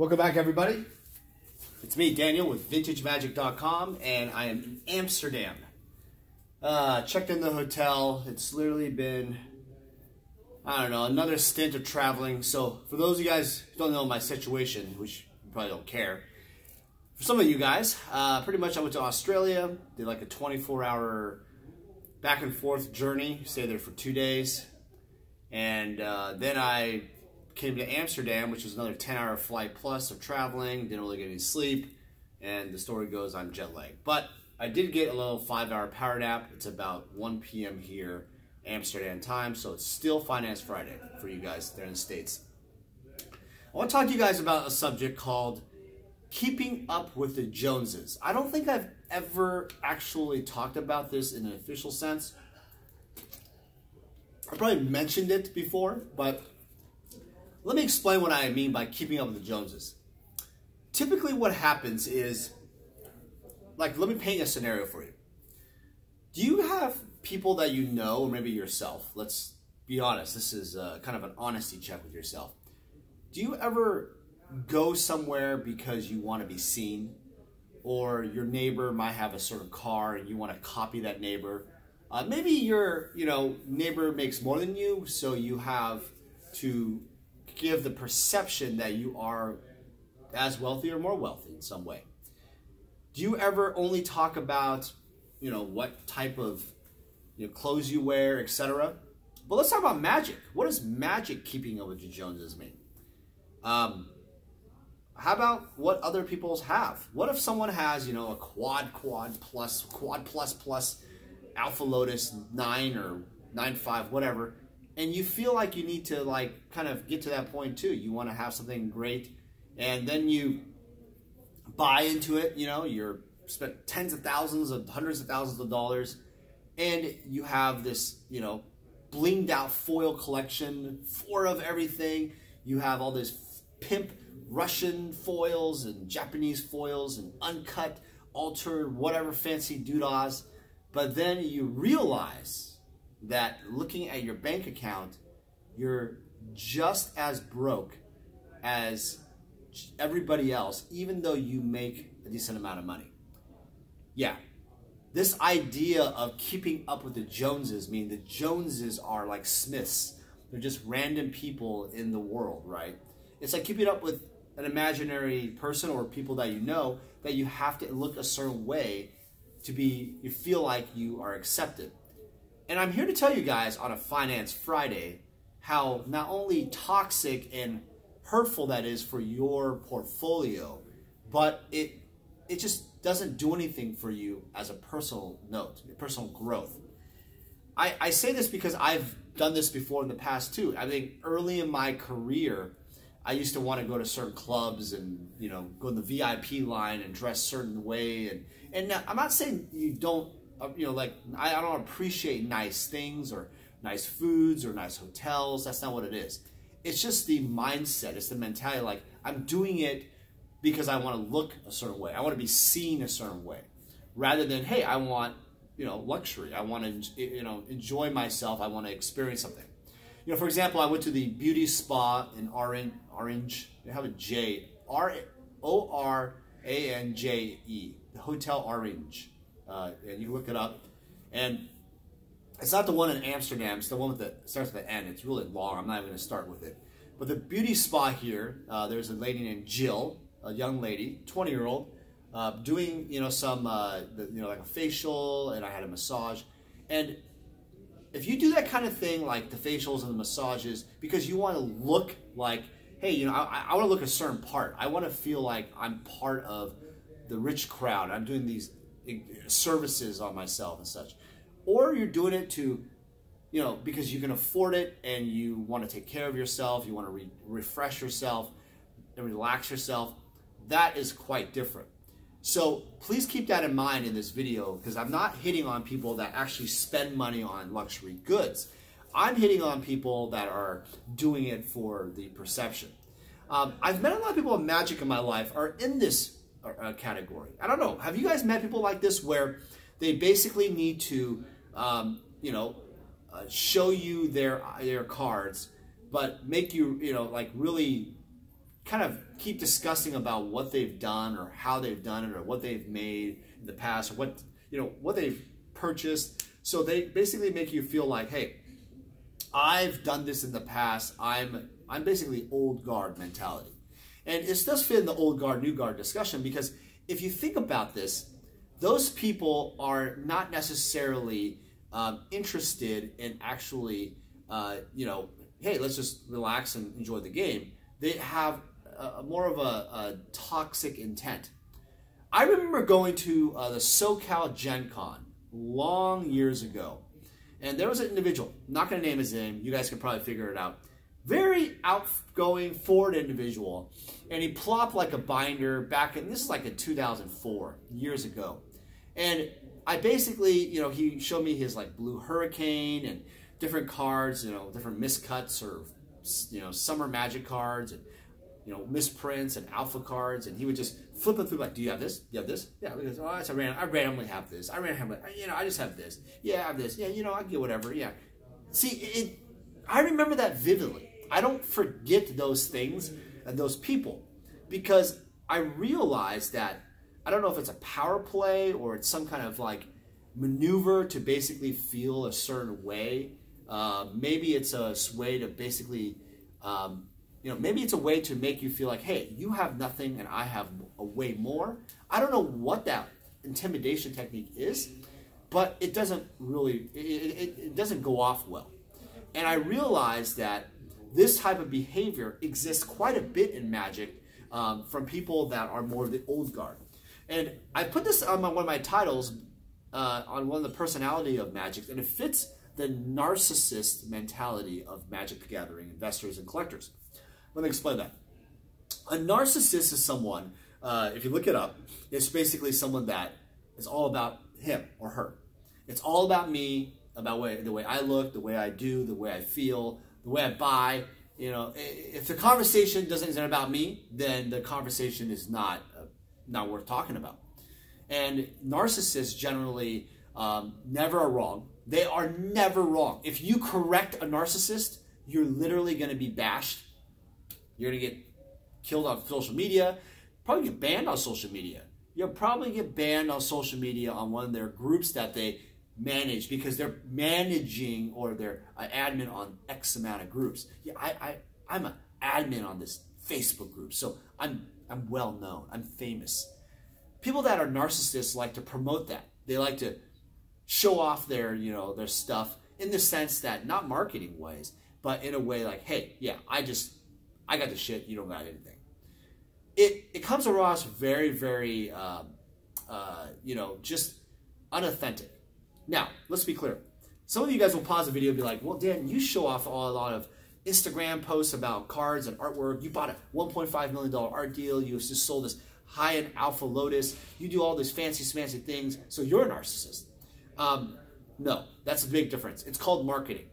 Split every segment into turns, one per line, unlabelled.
Welcome back, everybody. It's me, Daniel, with VintageMagic.com, and I am in Amsterdam. Checked in the hotel. It's literally been, I don't know, another stint of traveling. So for those of you guys who don't know my situation, which you probably don't care, for some of you guys, pretty much I went to Australia, did like a 24-hour back and forth journey, stayed there for 2 days, and then I came to Amsterdam, which is another 10-hour flight plus of traveling, didn't really get any sleep, and the story goes I'm jet lagged. But I did get a little 5-hour power nap. It's about 1 p.m. here, Amsterdam time, so it's still Finance Friday for you guys there in the States. I want to talk to you guys about a subject called keeping up with the Joneses. I don't think I've ever actually talked about this in an official sense. I probably mentioned it before, but let me explain what I mean by keeping up with the Joneses. Typically what happens is, like, let me paint a scenario for you. Do you have people that you know, or maybe yourself? Let's be honest. This is kind of an honesty check with yourself. Do you ever go somewhere because you want to be seen? Or your neighbor might have a certain car and you want to copy that neighbor. Maybe your neighbor makes more than you, so you have to give the perception that you are as wealthy or more wealthy in some way. Do you ever only talk about, what type of clothes you wear, etc.? But let's talk about magic. What does magic keeping up with the Joneses mean? How about what other people's have? What if someone has, a quad plus Alpha Lotus 9 or 9.5, whatever, and you feel like you need to kind of get to that point too. You want to have something great, and then you buy into it. You're spent tens of thousands of hundreds of thousands of dollars, and you have this blinged out foil collection, 4 of everything. You have all this pimp Russian foils and Japanese foils and uncut, altered, whatever fancy doodahs. But then you realize that looking at your bank account, you're just as broke as everybody else, even though you make a decent amount of money. Yeah, this idea of keeping up with the Joneses, meaning the Joneses are like Smiths. They're just random people in the world, right? It's like keeping up with an imaginary person or people that that you have to look a certain way to you feel like you are accepted. And I'm here to tell you guys on a Finance Friday how not only toxic and hurtful that is for your portfolio, but it just doesn't do anything for you as a personal note, personal growth. I say this because I've done this before in the past too. I think early in my career, I used to want to go to certain clubs and go in the VIP line and dress a certain way. And I'm not saying you don't. I don't appreciate nice things or nice foods or nice hotels. That's not what it is. It's just the mindset. It's the mentality. Like, I'm doing it because I want to look a certain way. I want to be seen a certain way, rather than, hey, I want luxury. I want to enjoy myself. I want to experience something. For example, I went to the beauty spa in Orange. They have a J, Orange, the Hotel Orange. And you can look it up, and it's not the one in Amsterdam. It's the one that starts with the N. It's really long. I'm not even going to start with it. But the beauty spa here, there's a lady named Jill, a young lady, 20-year-old, doing some like a facial, and I had a massage. And if you do that kind of thing, like the facials and the massages, because you want to look like, hey, I want to look a certain part. I want to feel like I'm part of the rich crowd. I'm doing these services on myself and such. Or you're doing it to, because you can afford it and you want to take care of yourself, you want to refresh yourself and relax yourself. That is quite different. So please keep that in mind in this video, because I'm not hitting on people that actually spend money on luxury goods. I'm hitting on people that are doing it for the perception. I've met a lot of people in magic in my life are in this category. I don't know. Have you guys met people like this where they basically need to, show you their cards, but make you, like really kind of keep discussing about what they've done or how they've done it or what they've made in the past or what, what they've purchased. So they basically make you feel like, hey, I've done this in the past. I'm basically old guard mentality. And it does fit in the old guard, new guard discussion, because if you think about this, those people are not necessarily interested in actually, hey, let's just relax and enjoy the game. They have more of a toxic intent. I remember going to the SoCal Gen Con long years ago, and there was an individual, not going to name his name, you guys can probably figure it out, very outgoing, forward individual, and he plopped like a binder back in, this is like in 2004, years ago, and I basically, he showed me his like Blue Hurricane and different cards, different miscuts or, summer magic cards and, misprints and alpha cards, and he would just flip it through like, do you have this? Do you have this? Yeah, because, oh, I randomly have this. I just have this. Yeah, I have this. Yeah, I get whatever. Yeah. See, I remember that vividly. I don't forget those things and those people because I realized that, I don't know if it's a power play or it's some kind of like maneuver to basically feel a certain way. Maybe it's a way to basically, maybe it's a way to make you feel like, hey, you have nothing and I have a way more. I don't know what that intimidation technique is, but it doesn't really, it doesn't go off well. And I realized that this type of behavior exists quite a bit in Magic from people that are more of the old guard. And I put this on one of my titles on one of the personality of Magic, and it fits the narcissist mentality of Magic the Gathering investors and collectors. Let me explain that. A narcissist is someone, if you look it up, it's basically someone that is all about him or her. It's all about me, about the way I look, the way I do, the way I feel, the way I buy. If the conversation isn't about me, then the conversation is not worth talking about. And narcissists generally never are wrong. They are never wrong. If you correct a narcissist, you're literally going to be bashed. You're going to get killed on social media, probably get banned on social media. You'll probably get banned on social media on one of their groups that they manage because they're managing or they're an admin on X amount of groups. Yeah, I'm an admin on this Facebook group, so I'm well known. I'm famous. People that are narcissists like to promote that. They like to show off their their stuff in the sense that not marketing ways, but in a way like, hey, yeah, I got the shit. You don't got anything. It comes across very, very just unauthentic. Now, let's be clear. Some of you guys will pause the video and be like, well, Dan, you show off a lot of Instagram posts about cards and artwork. You bought a $1.5 million art deal. You just sold this high-end Alpha Lotus. You do all these fancy things. So you're a narcissist. No, that's a big difference. It's called marketing.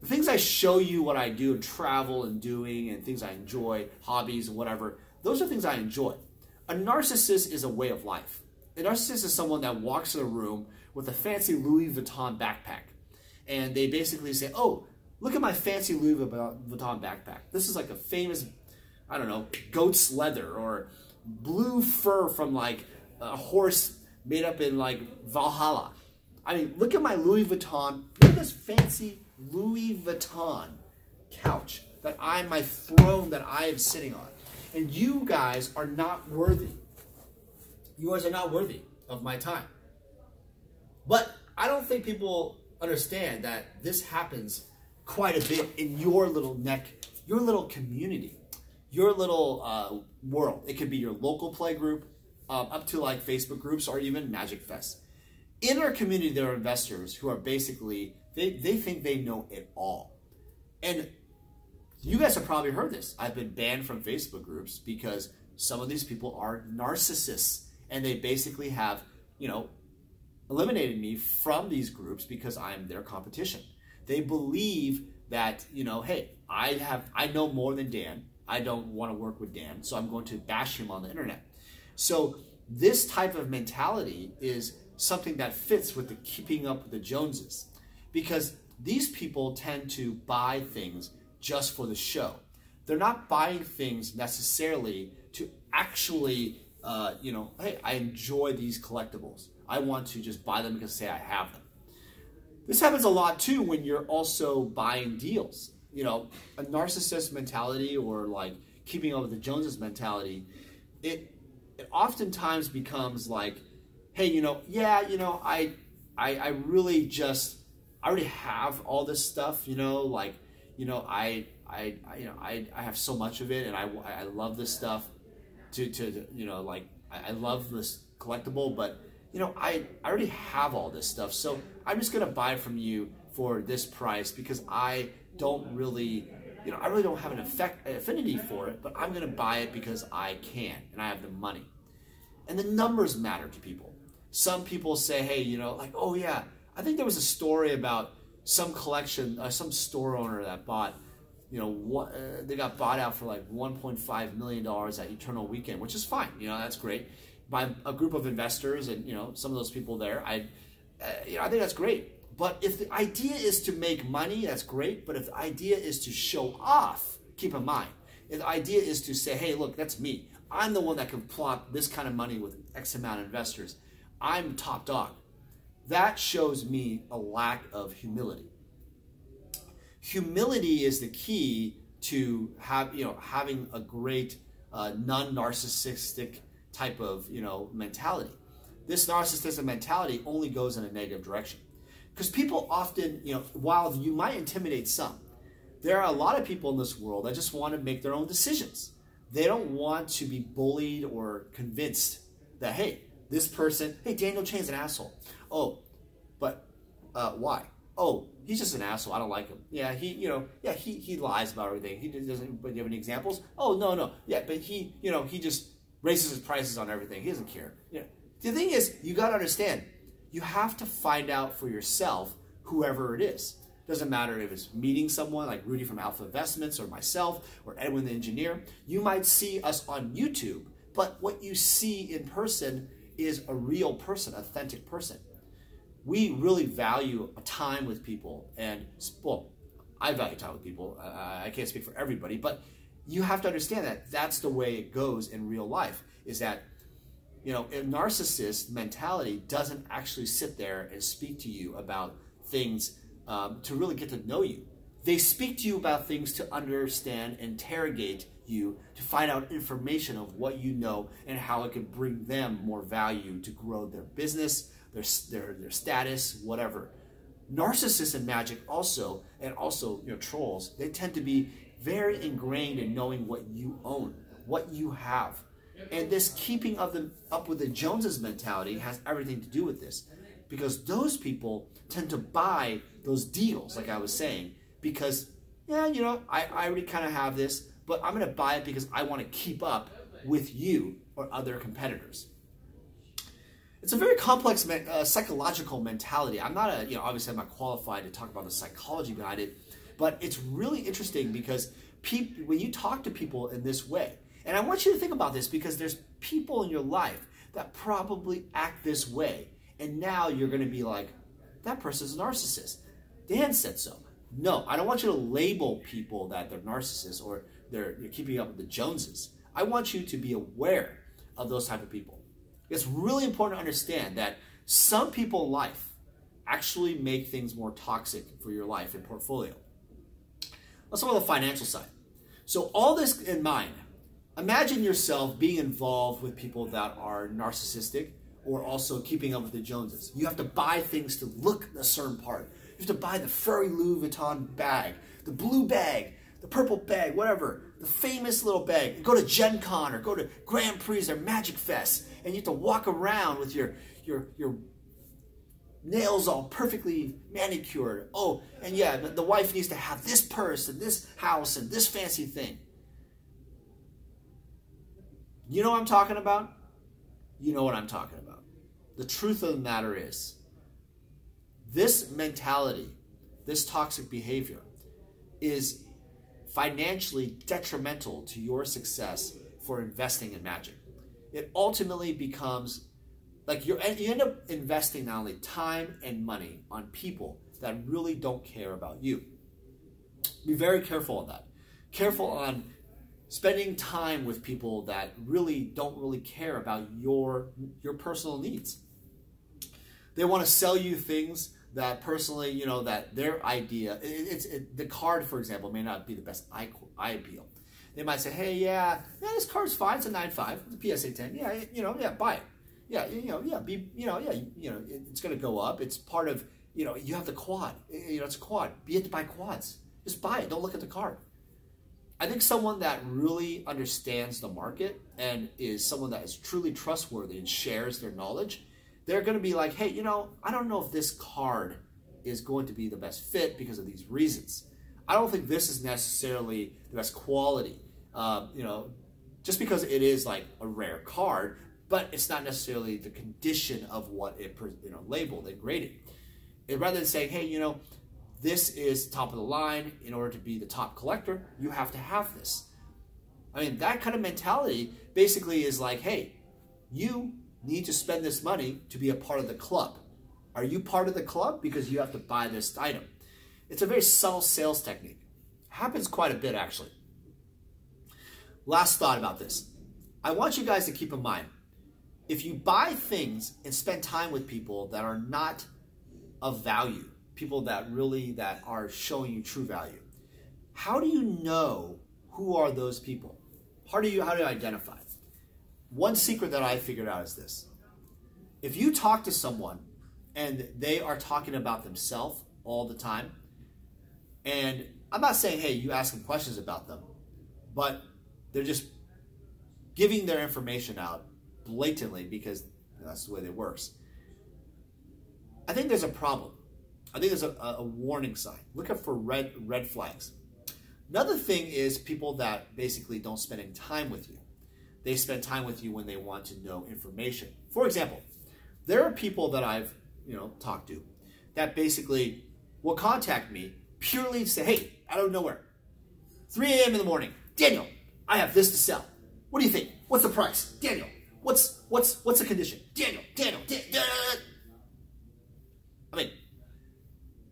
The things I show you what I do and travel and doing and things I enjoy, hobbies and whatever, those are things I enjoy. A narcissist is a way of life. A narcissist is someone that walks in a room with a fancy Louis Vuitton backpack. And they basically say, oh, look at my fancy Louis Vuitton backpack. This is like a famous, I don't know, goat's leather or blue fur from like a horse made up in like Valhalla. I mean, look at my Louis Vuitton. Look at this fancy Louis Vuitton couch that my throne that I am sitting on. And you guys are not worthy. You guys are not worthy of my time. But I don't think people understand that this happens quite a bit in your little your little community, your little world. It could be your local play group, up to like Facebook groups or even Magic Fest. In our community, there are investors who are basically, they think they know it all. And you guys have probably heard this. I've been banned from Facebook groups because some of these people are narcissists. And they basically have, eliminated me from these groups because I'm their competition. They believe that, hey, I know more than Dan. I don't want to work with Dan, so I'm going to bash him on the internet. So this type of mentality is something that fits with the keeping up with the Joneses, because these people tend to buy things just for the show. they're not buying things necessarily to actually, hey, I enjoy these collectibles. I want to just buy them because say I have them. This happens a lot too when you're also buying deals. A narcissist mentality or like keeping up with the Joneses mentality, it oftentimes becomes like, hey, I really just, I already have all this stuff, I have so much of it, and I love this stuff I love this collectible, but I already have all this stuff, so I'm just gonna buy from you for this price because I don't really, I really don't have an affinity for it, but I'm gonna buy it because I can and I have the money. And the numbers matter to people. Some people say, hey, oh yeah, I think there was a story about some collection, some store owner that bought, they got bought out for like $1.5 million at Eternal Weekend, which is fine. That's great. By a group of investors and, some of those people there, I think that's great. But if the idea is to make money, that's great. But if the idea is to show off, keep in mind, if the idea is to say, hey, look, that's me. I'm the one that can plot this kind of money with X amount of investors. I'm top dog. That shows me a lack of humility. Humility is the key to having a great non-narcissistic type of mentality. This narcissistic mentality only goes in a negative direction. Because people often, while you might intimidate some, there are a lot of people in this world that just want to make their own decisions. They don't want to be bullied or convinced that, hey, this person, hey, Daniel Chain's an asshole. Oh, but why? Oh, he's just an asshole. I don't like him. Yeah, he lies about everything. He doesn't. But do you have any examples? Oh, no. Yeah, but he just raises his prices on everything. He doesn't care. The thing is, you got to understand, you have to find out for yourself whoever it is. Doesn't matter if it's meeting someone like Rudy from Alpha Investments or myself or Edwin the engineer. You might see us on YouTube, but what you see in person is a real person, authentic person. We really value time with people, and well, I value time with people. I can't speak for everybody, but you have to understand that that's the way it goes in real life, is that a narcissist mentality doesn't actually sit there and speak to you about things to really get to know you. They speak to you about things to understand, interrogate you, to find out information of what you know and how it can bring them more value to grow their business, their status, whatever. Narcissists in magic also, and also trolls, they tend to be very ingrained in knowing what you own, what you have. And this keeping up with the Joneses mentality has everything to do with this, because those people tend to buy those deals, like I was saying, because, I already kind of have this, but I'm going to buy it because I want to keep up with you or other competitors. It's a very complex psychological mentality. I'm not obviously I'm not qualified to talk about the psychology behind it, but it's really interesting because when you talk to people in this way, and I want you to think about this because there's people in your life that probably act this way, and now you're going to be like, that person's a narcissist. Dan said so. No, I don't want you to label people that they're narcissists or you're keeping up with the Joneses. I want you to be aware of those type of people. It's really important to understand that some people in life actually make things more toxic for your life and portfolio. Let's talk about the financial side. So all this in mind, imagine yourself being involved with people that are narcissistic or also keeping up with the Joneses. You have to buy things to look a certain part. You have to buy the furry Louis Vuitton bag, the blue bag, the purple bag, whatever, the famous little bag. Go to Gen Con or go to Grand Prix or Magic Fest, and you have to walk around with your nails all perfectly manicured. Oh, and yeah, the wife needs to have this purse and this house and this fancy thing. You know what I'm talking about? You know what I'm talking about. The truth of the matter is, this mentality, this toxic behavior, is financially detrimental to your success for investing in magic. It ultimately becomes like you end up investing not only time and money on people that really don't care about you. Be very careful on that. Careful on spending time with people that really don't really care about your personal needs. They want to sell you things that personally, you know, that their idea, the card, for example, may not be the best eye appeal. They might say, hey, yeah, this card's fine. It's a 9.5. It's a PSA 10. Yeah, you know, yeah, buy it. Yeah, it's going to go up. It's part of, you know, you have the quad. You know, it's a quad. Be it to buy quads. Just buy it. Don't look at the card. I think someone that really understands the market and is someone that is truly trustworthy and shares their knowledge, they're going to be like, hey, you know, I don't know if this card is going to be the best fit because of these reasons. I don't think this is necessarily the best quality, you know, just because it is like a rare card, but it's not necessarily the condition of what it, you know, labeled and graded. And rather than saying, hey, you know, this is top of the line. In order to be the top collector, you have to have this. I mean, that kind of mentality basically is like, hey, you need to spend this money to be a part of the club. Are you part of the club? Because you have to buy this item. It's a very subtle sales technique. Happens quite a bit, actually. Last thought about this. I want you guys to keep in mind, if you buy things and spend time with people that are not of value, people that are showing you true value, how do you know who are those people? How do you identify? One secret that I figured out is this. If you talk to someone and they are talking about themselves all the time, and I'm not saying, hey, you ask them questions about them, but they're just giving their information out blatantly because that's the way it works. I think there's a problem. I think there's a warning sign. Look out for red flags. Another thing is people that basically don't spend any time with you. They spend time with you when they want to know information. For example, there are people that I've talked to that basically will contact me purely to say, hey, out of nowhere, 3 a.m. in the morning, Daniel, I have this to sell. What do you think? What's the price? Daniel, what's the condition? Daniel. I mean,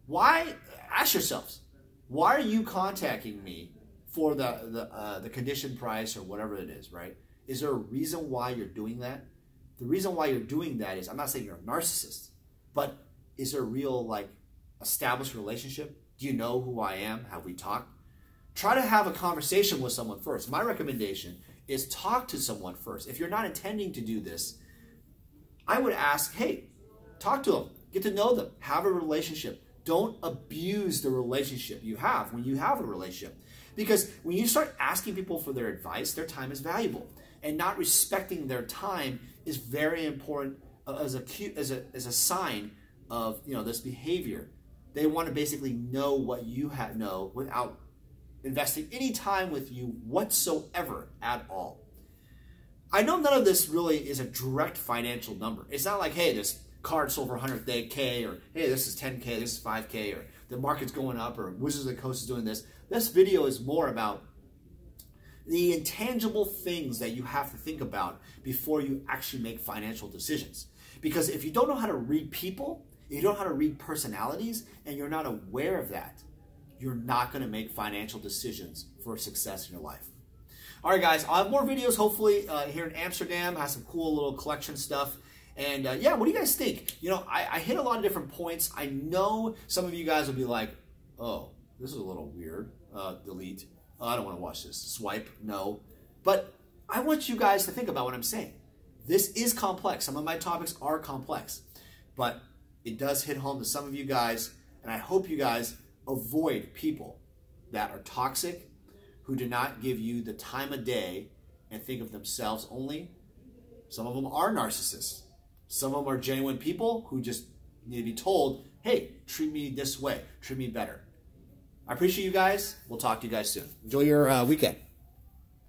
why? Ask yourselves, why are you contacting me for the condition price or whatever it is, right? Is there a reason why you're doing that? The reason why you're doing that is, I'm not saying you're a narcissist, but is there a real established relationship? Do you know who I am? Have we talked? Try to have a conversation with someone first. My recommendation is talk to someone first. If you're not intending to do this, I would ask, hey, talk to them, get to know them, have a relationship. Don't abuse the relationship you have when you have a relationship. Because when you start asking people for their advice, their time is valuable. And not respecting their time is very important as a sign of this behavior. They want to basically know what you know without investing any time with you whatsoever at all. I know none of this really is a direct financial number. It's not like, hey, this card sold for 100K, or hey, this is 10K, this is 5K, or the market's going up, or Wizards of the Coast is doing this. This video is more about the intangible things that you have to think about before you actually make financial decisions. Because if you don't know how to read people, if you don't know how to read personalities, and you're not aware of that, you're not going to make financial decisions for success in your life. All right, guys, I'll have more videos, hopefully, here in Amsterdam. Has some cool little collection stuff. And yeah, what do you guys think? I hit a lot of different points. I know some of you guys will be like, oh, this is a little weird. Delete. Oh, I don't want to watch this. Swipe. No. But I want you guys to think about what I'm saying. This is complex. Some of my topics are complex. But it does hit home to some of you guys. And I hope you guys avoid people that are toxic, who do not give you the time of day and think of themselves only. Some of them are narcissists. Some of them are genuine people who just need to be told, hey, treat me this way. Treat me better. I appreciate you guys. We'll talk to you guys soon. Enjoy your weekend.